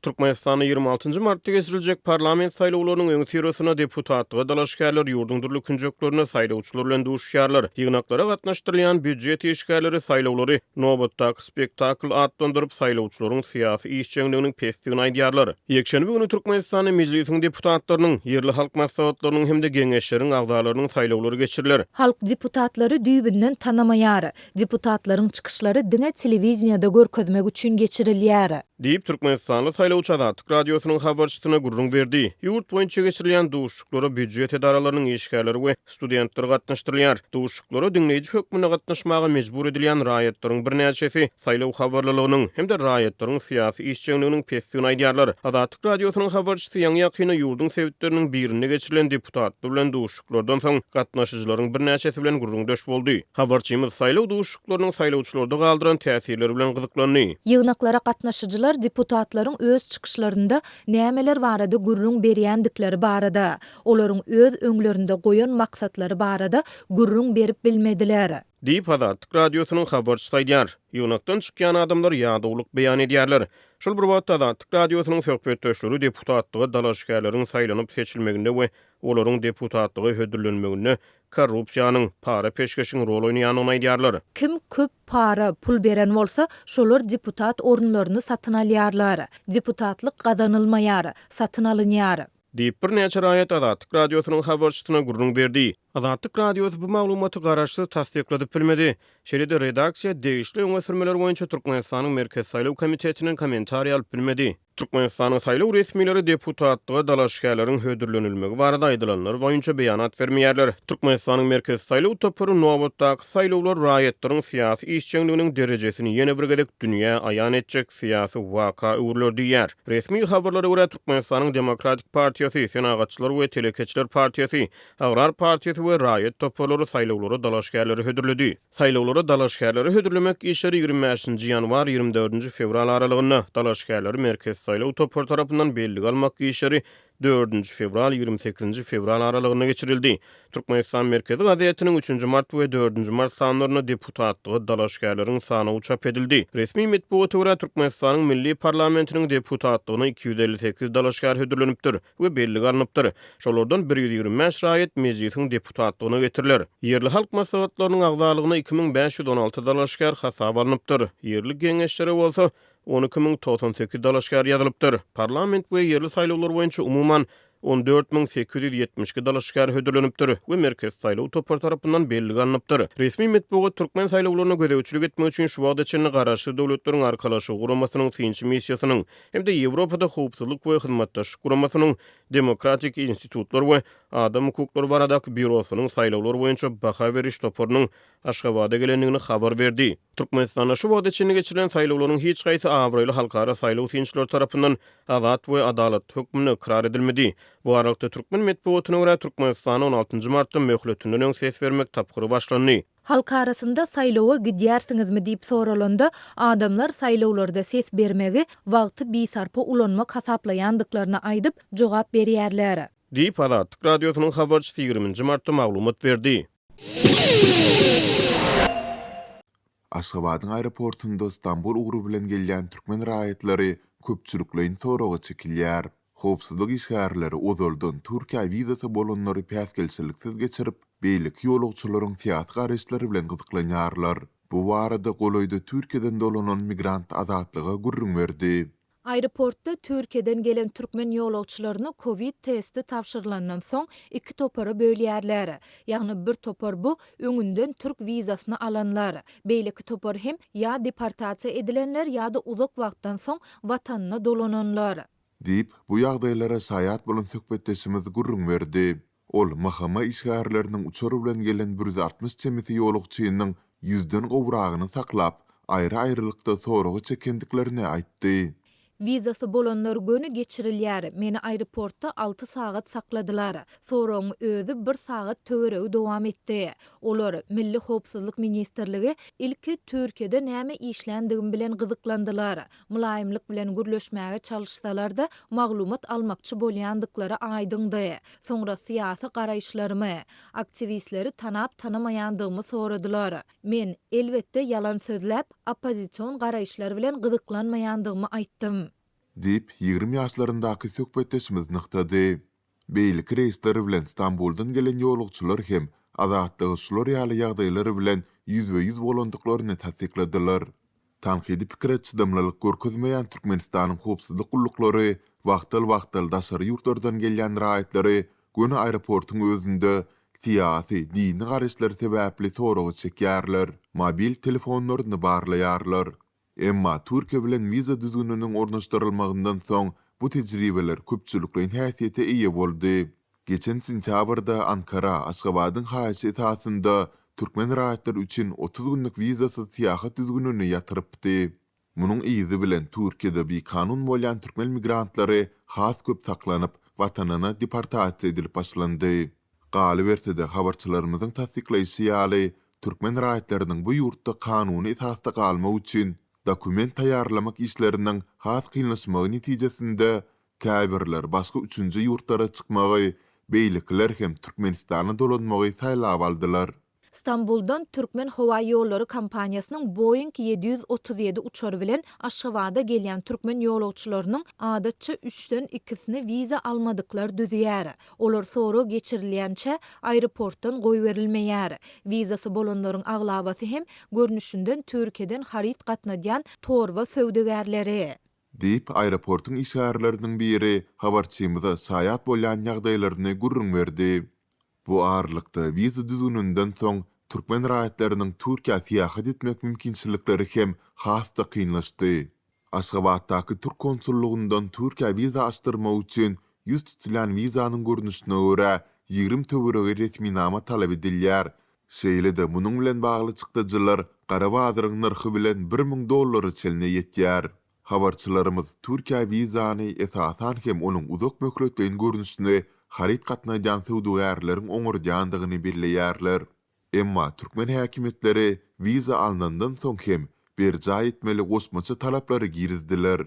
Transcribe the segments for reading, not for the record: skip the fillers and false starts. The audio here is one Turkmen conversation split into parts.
Türkmenistan'da 26 Mart'ta geçirilecek parlament saylawlarynyň öňü sirosuna deputatlyga dalaşgärler ýurdun durly künjeklerine saylawçylar bilen duşýarlar. Ýygnaklara gatnaşdyrylýan büdjet işgärleri saylawlary nowatdaky spektakl atlandyryp saylawçylaryň syýasy işçiliginiň pesdigini aýdýarlar. Ýekşenbe günü Türkmenistanyň mejlisiň deputatlarynyň, ýerli halk maslahatlarynyň hemde geňeşleriň agzalarynyň saylawlary geçiriler. Halk deputatlary düýbünden tanamaýar. Deputatlaryň çykyşlary diňe telewiziýada görkezmek üçin geçirilýär. Diýip Türkmenistanly saylawçy Azatlyk radiosynyň habarçysyna gurrun berdi. Ýurt boýunça geçirilýän duşuklara büdjet edaralarynyň işgärleri we studentler gatnaşdyrylýar. Duşuklara diňleýici hökmüne gatnaşmaga mejbur edilýän raýatlaryň birnäçesi saylaw habarlarynyň hemde raýatlaryň syýasy işçiliginiň pesdigini aýdýarlar. Azatlyk radiosynyň habarçysy ýa-ni ýakyna ýurdun sebitleriniň birinde geçirilen deputatlar bilen duşuklardan soň gatnaşyjylaryň birnäçesi bilen gurrun döş boldy. Habarçymyz saylaw duşuklarynyň saylawçylarda galdyran täsirleri bilen gyzyklandy. Ýygnaklara gatnaşyjylar deputatlaryň öz çykyşlarynda nämeler barada gurrun berýändikleri barada, olaryň öz öňlerinde goýan maksatlary barada gurrun berip bilmediler. Diýip Azatlyk radiosynyň habarçysy aýdýar. Ýygnakdan çykýan adamlar ýagdawlyk beýan edýärler. Şol bir wagtda Azatlyk radiosynyň söhbetdeşleri deputatlyga dalaşgärleriň saýlanyp seçilmeginde we olaryň deputatlygy hödürlenmeginde korrupsiýanyň, para peşkeşiň rol oýnaýanyny aýdýarlar. Kim köp para, pul beren bolsa, şolar deputat orunlaryny satyn alýarlar. Deputatlyk gazanylmaýar, satyn alynýar. Diýip bir näçe raýat Azatlyk radiosynyň habarçysyna gurrun berdi. Azatlyk radiosy bu maglumaty garaşsyz tasdikladyp bilmedi. Şeýle-de redaksiýa degişli öňe sürmeler boýunça Türkmenistanyň Merkez Saýlaw Komitetiniň kommentary alyp bilmedi. Türkmenistanyň saýlaw resmileri deputatlyga dalaşgärleriň hödürlenilmegi barada aýdylanlar boýunça beýanat bermeýärler. Türkmenistanyň Merkez Saýlaw topory nowatdaky saýlawlar raýatlaryň syýasy işçiliginiň derejesini ýene bir gedek dünýä aýan etjek syýasy waka öwürler diýär. Resmi habarlara görä Türkmenistanyň Demokratik Partiýasy, Senagatçylar we Telekeçiler Partiýasy, Agrar Partiýasy we raýat toporlary saýlawlara dalaşgärleri hödürledi. Saýlawlara dalaşgärleri hödürlemek işleri 25 ýanwar 24 fevral aralygyna dalaşgärleri Merkez Saýlaw topor tarapyndan belli almak işleri 4 fevral 28 fevral aralygyna geçirildi. Türkmenistan Merkezi gazetiniň 3 mart we 4 mart sanlaryna deputatlyga dalaşgärleriň sany uçap edildi. Resmi metbuata görä Türkmenistanyň Milli Parlamentiniň deputatlygyna 258 dalaşgär hödürlenipdir we belli alınıpdyr. Şolardan 125 raýat mejlisiň deputatlygyna getiriler. Ýerli halk maslahatlarynyň agzalygyna 2516 dalaşgär hasap alınıpdyr. Ýerli geňeşlere bolsa 12098 dalaşgär ýazylypdyr. Parlament we ýerli saýlawlar boýunça umuman 14872 dalaşgär hödürlenipdir we Merkez Saýlaw topor tarapyndan belli alınıpdyr. Resmi metbuat Türkmen saýlawlaryna gödäwçilik etmek üçin şu wagtda içinde garaşly döwletleriň arkalaşy guramasynyň synçy missiýasynyň hemde Ýewropada howpsuzlyk we hyzmatdaşlyk guramasynyň Demokratik institutlar we adam hukuklary baradaky bürosynyň saýlawlar boýunça baha beriş toporunyň Aşgabatda gelenligini habar berdi. Türkmenistanda şu wagtda içinde geçirilen saýlawlaryň hiç gaýsy awraýly halkara saýlaw synçylar tarapyndan azat we adalet hökmüne ikrar edilmedi. Bu arada Türkmen metbuatyna görä Türkmenistan 16 Martda möhletiniň öň ses bermek tapgyry başlandy. Halk arasında saýlawa gidýärsiňizmi diýip soralanda adamlar saýlawlarda ses bermegi wagty bisarpa ulanmak hasaplaýandyklaryny aýdyp jogap berýärler. Diýip Azatlyk radiosynyň habarçysy 20 Martda maglumat berdi. Aşgabatyň aeroportunda İstanbul ugru bilen gelýän türkmen raýatlary köpçülikleýin soragy çekilýär. Howpsuzlyk işgärleri ozaldan Türkiýe wizasy bolanlary päsgelçiliksiz geçirip, beýlik ýolagçylaryň syýasy garaşlary bilen gyzyklanýarlar. Bu barada golaýda Türkiýeden dolanan migrant azatlyga gurrun berdi. Aeroportda Türkiýeden gelen türkmen ýolagçylaryna Covid testi tapşyrylandan soň iki topora bölýärler. Ýagny bir topor bu öňünden türk wizasyny alanlar. Beýleki topor hem ýa deportasiýa edilenler ýa-da uzak wagtdan soň watanyna dolananlar. Diýip bu ýagdaýlara saýat bolan söhbetdeşimiz gurrun berdi. Ol mahama işgärleriniň uçary bilen gelen 160 temiti ýolagçynyň 100den gowragyny saklap, aýry-aýrylykda soragy çekendiklerini aýtdy. Vizası bolanlar gönü geçirilýär. Meni aeroportda 6 sagat sakladylar. Soraň özü 1 sagat töweregi dowam etdi. Olar Milli Howpsuzlyk Ministrligi ilki Türkiýede näme işlendigini bilen gyzyklandylar. Mulaýymlyk bilen gürleşmäge çalışsalar-da maglumat almakçy bolýandyklary aýdyňdy. Soňra syýasy garaýşlarymy, aktivistleri tanap tanamaýandygymy soradylar. Men elbetde yalan sözläp, opposision garaýşlary bilen gyzyklanmaýandygymy aýtdym. deyip 20 ýaşlaryndaky söhbetdeşimiz nıktady. Beýlik reisleri bilen Stamboldan gelen ýolugçylar hem azatlygyçylar ýaly ýagdaýlary bilen ýüzbe-ýüz bolandyklaryny tasdikladylar. Tanqidi pikir etdimlilik görkezmeýän Türkmenistanyň howpsuzlyk gullukları wagtal daşary ýurtlardan gelýän raýatlary göni aeroportyň özünde siyasi, dini garaşlary sebäpli soragy çekýärler, mobil telefonlaryny barlaýarlar. Emma Türkiýe bilen viza düzgüniniň ornaşdyrylmagyndan soň bu tejribeler köpçülikliň häsiýete eýe boldy. Geçen sentýabrda Ankara, Aşgabatyň haýsy esasynda Türkmen raýatlar üçin 30 günlük vizasy syýahat düzgünini ýatyrypdy. Munyň izi bilen Türkiýede bir kanun bolýan türkmen migrantlary has köp saklanyp, watanyna deportasiýa edilip başlandy. Galy bertede habarçylarymyzyň tasdiklaýşy ýaly türkmen raýatlarynyň bu ýurtda kanuny esasda galmak üçin dokument taýýarlamak işleriniň has kynlaşmagy netijesinde käbirler başga üçünji ýurtlara çykmagy, beýlikler hem Türkmenistana dolanmagy saýlap aldylar. Stambuldan Türkmen Hava Ýolları kompaniýasynyň Boeing 737 uçary bilen Aşgabatda gelýän türkmen ýolagçylarynyň adatça 3-den 2-sini viza almadyklar düzýär. Olar sonra geçirilýänçe aeroportdan goýberilmeýär. Vizasy bolanlaryň aglabasy hem görnüşinden Türkiýeden harit gatnadýan torba söwdegärleri. Deyip aeroportyň işgärleriniň biri habarçymyza saýat bolýan ýagdaýlaryny gurrun berdi. Bu ağırlıkta viza düzgününden soň Türkmen raýatlarynyň Türkiýe syýahat etmek mümkinçilikleri hem hasda kynlaşdy. Aşgabatdaky Türk konsullugundan Türkiýe viza açdyrmak üçin ýüz tutulan vizanyň görnüşine görä 20 töwerege resminama talap edilýär. Şeýle-de munyň bilen bagly çykdyjylar gara bazyryň narhy bilen $1000 çeline ýetýär. Habarçylarymyz Türkiýe vizany esasan hem onuň uzak möhletleýän görnüşine harit gatnaýan söwdegärleriň oňurjandygyny belleýärler. Emma Türkmen häkimetleri viza alnandan soň hem berja etmeli gosmaça talaplary girizdiler.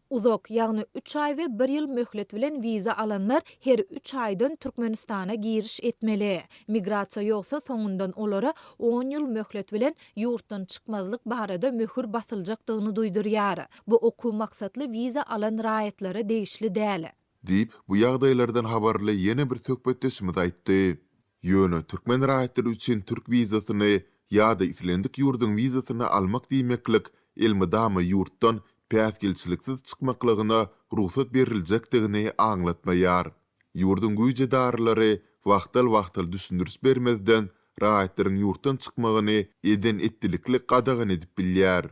Uzak, ýagny 3 ay we 1 ýyl möhlet bilen viza alanlar her 3 aýdan Türkmenistana giriş etmeli. Migrasiýa ýoksa soňundan olara 10 ýyl möhlet bilen ýurtdan çykmazlyk barada möhür basyljakdygyny duýdurýar. Bu oku maksatly viza alan raýatlary değişli däl. Deyip bu ýagdaýlardan habarly ýene bir söhbetdeşimiz aýtdy. Ýöne türkmen raýatlary üçin türk vizasyny ýa-da islendik ýurduň vizasyny almak diýmeklik elmydamy ýurtdan päsgilçiliksiz çykmaklygyna ruhsat beriljekdigini aňlatmaýar. Ýurdun güýjedarlary wagtal düşündürs bermezden raýatlaryň ýurtdan çykmagyny eden etdilikli qadagan edip bilýär.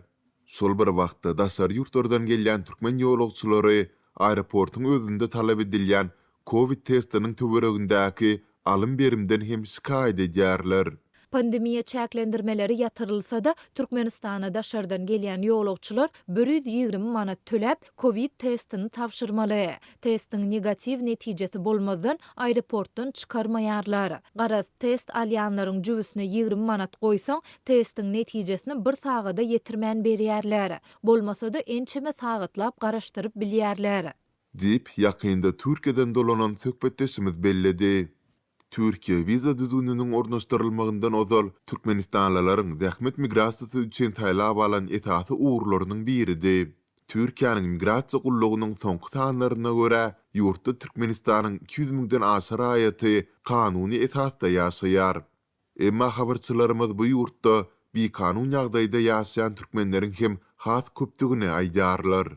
Sol bir wagtda daşary ýurtlardan gelýän türkmen ýolagçylary aeroportyň özünde talap edilýän Covid testiniň töweregindäki alym berimden hem şikaýet edýärler. Pandemiýa çäklendirmeleri ýatyrylsa-da Türkmenistana daşardan gelýän ýolagçylar 120 manat töläp Covid testini tapşyrmaly. Testiň negativ netijesi bolmazdan aeroportdan çykarmaýarlar. Garaz test alýanlaryň jübüsine 20 manat goýsaň, testiň netijesini 1 sagada ýetirmän berýärler. Bolmasa-da ençeme sagatlap garaşdyryp bilýärler. Deyip ýakynda Türkiýeden dolanan söhbetdeşimiz belledi. Türkiýe viza düzgüniniň ornaşdyrylmagyndan ozal Türkmenistanlylaryň zähmet migrasiýasy üçin taýlap alan esasy uğurlarynyň biridi. Türkiýanyň migrasiýa gullugynyň soňky sanlaryna görä ýurtda Türkmenistanyň 200 000den aşar raýaty kanuny esasda ýaşaýar. Emma habarçylarymyz bu ýurtda bir kanun ýagdaýda ýaşaýan türkmenleriň hem has köpdigini aýdarlar.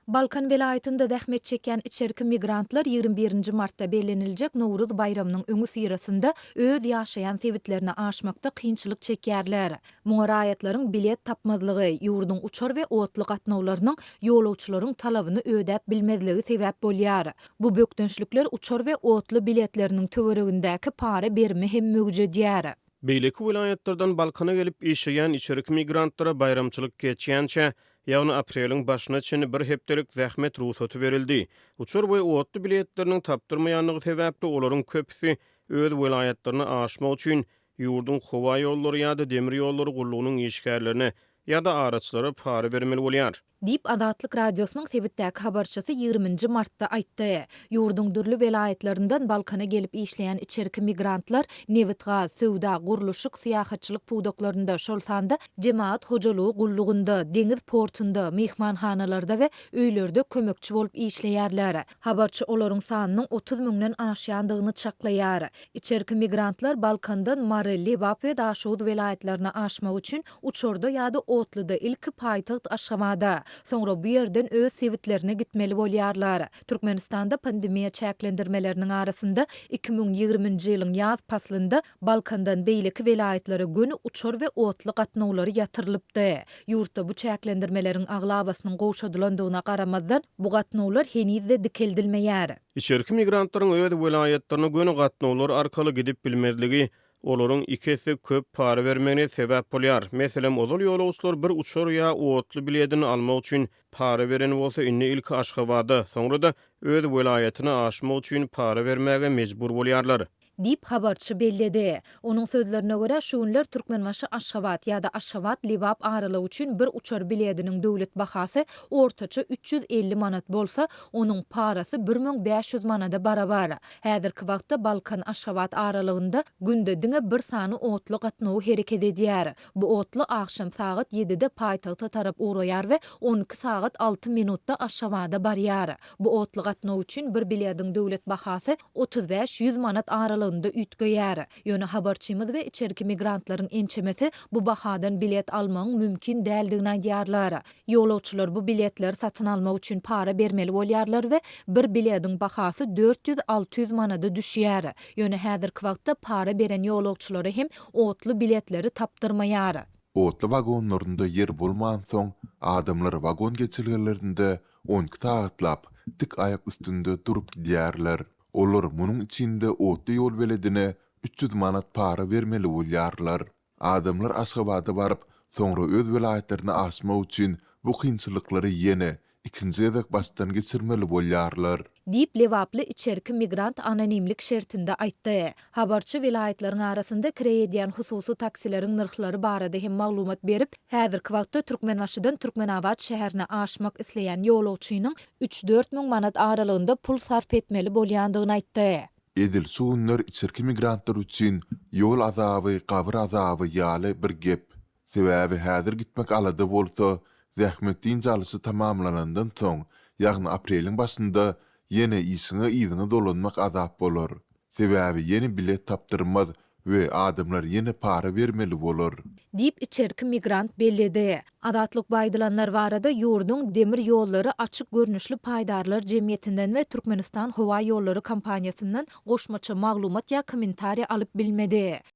Balkan welaýatynda zähmet çeken içerki migrantlar 21 martda bellenilcek Nowruz bayramynyň öňü syrasynda öz ýaşaýan sebitlerini aşmakda kynçylyk çekýärler. Muňa raýatlaryň bilet tapmazlygy, ýurdun uçar we otly gatnawlarynyň ýolagçylaryň talabyny ödäp bilmezligi sebäp bolýar. Bu bökdünçlikler uçar we otly biletleriniň töweregindäki para berme hem mögüjedýär. Beýleki welaýatlardan Balkana gelip işeýän içerik migrantlara bayramçylyk geçýänçe ýagny aprelyň başyna çyn bir hepdelik zähmet ruhsaty berildi. Uçur we otly biletleriniň tapdyrmaýanlygy sebäpli olaryň köpüsi öz welaýatlaryny aşmak üçin ýurdun howa ýollary ýa-da demir ýollary gullugynyň işgärlerine ýa-da araçlara para bermeli bolýar. Dip Adatlyk Radiosynyň Sebitdäki habarçysy 20-nji martda aýtdy. Ýurdun dürli welaýatlarinden Balkana gelip işleýän içerki migrantlar newit gaz, sowda, guruluşyk, syýahatçylyk puwdoklarynda şol sanda jemaat hojalygy gullugynda, deňiz portunda, mehmanhanalarda we öýlerde kömekçi bolup işleýärler. Habarçy olaryň sanynyň 30 000-den aşýandygyny çaklaýar. İçerki migrantlar Balkandan Mary, Lebap we Daşowut welaýatlaryna aşmak üçin uçorda ýa-da Otluda ilki paýtaht Aşgabatda, soňra bu ýerden öz sebitlerine gitmeli bolýarlar. Türkmenistanda pandemiýa çäklendirmeleriniň arasynda 2020-nji ýylyň ýaz paslynda Balkandan beýleki welaýatlara göni uçor we otly gatnawlary ýatyrylypdy. Ýurtda bu çäklendirmeleriň aglabasynyň gowşadylandygyna garamazdan bu gatnawlar henizde dikeldilmeýär. İçerki migrantlaryň öz welaýatlaryna göni gatnawlar arkaly gidip bilmezligi olaryň ikisi köp para bermegine sebäp bolýar. Meselem ozal ýolagçylar bir uçor ýa otly biletini almak üçin para beren bolsa inni ilki Aşgabada, soňra da öz welaýatyna aşmak üçin para bermäge mejbur bolýarlar. Dip habarçy belledi. Onun sözlerine göre şuunlar Türkmenbaşy Aşgabat ýa-da Aşgabat Lebap aralygy üçin bir uçar biletiniň döwlet bahasy ortaça 350 manat bolsa, onun parasy 1500 manada barabar. Häzirki wagtda Balkan Aşgabat aralygynda günde diňe bir sany otly gatnaw hereket edýär. Bu otly akşam saat 7-de paýtagta tarap uraýar we 12 saat 6 minutda Aşgabada barýar. Bu otly gatnaw üçin bir biletiň döwlet bahasy 35-100 manat aralygynda ütgeýär. Ýöne habarçymyz we içerki migrantlaryň ençemeti bu bahadan bilet almagyň mümkin däldigini aýdýarlar. Ýolagçylar bu biletleri satyn almak üçin para bermeli bolýarlar we bir biletiň bahasy 400-600 manada düşýär. Ýöne häzirki wagtda para beren ýolagçylary hem otly biletleri tapdyrmaýar. Otly wagonlarynda yer bolman soň adamlar wagon geçirgenlerinde 12 taatlap tik aýak üstünde durup gidýärler. Olar munyň içinde otly ýol beledine 300 manat para bermeli bolýarlar. Adamlar Aşgabada baryp, soňra öz welaýatlaryna aşmak üçin bu kynçylyklary ýene ikinji gezek başdan geçirmeli bolýarlar. Dip Lewaply içerki migrant anonimlik şertinde aýtdy. Habarçy welaýatlaryň arasynda kirediýän hususy taksileriň nyrhlary barada hem maglumat berip, häzirki wagtda Türkmenbaşydan Türkmenabad şäherine aşmak isleýän ýolagçynyň 3-4 000 manat aralygynda pul sarf etmeli bolýandygyny aýtdy. Edil suunlar içerki migrantlar üçin ýol azaby, gabyr azaby ýaly bir gep. Sebäbi häzir gitmek alada bolsa, zähmetdiň jalysy tamamlanandan soň, ýagny apreliň başynda ýene ýysyňa dolanmak azap bolar. Sebäbi ýeni bilet tapdyrmaz we adamlar ýene para bermeli bolar. Dip içerki migrant belledi. Adatlyk baýdylanlar barada ýurdun demir ýollary açyk görnüşli paýdarlar jemgyýetinden we Türkmenistan Howa ýollary kompaniýasyndan goşmaça maglumat ýa kommentariýa alyp bilmedi.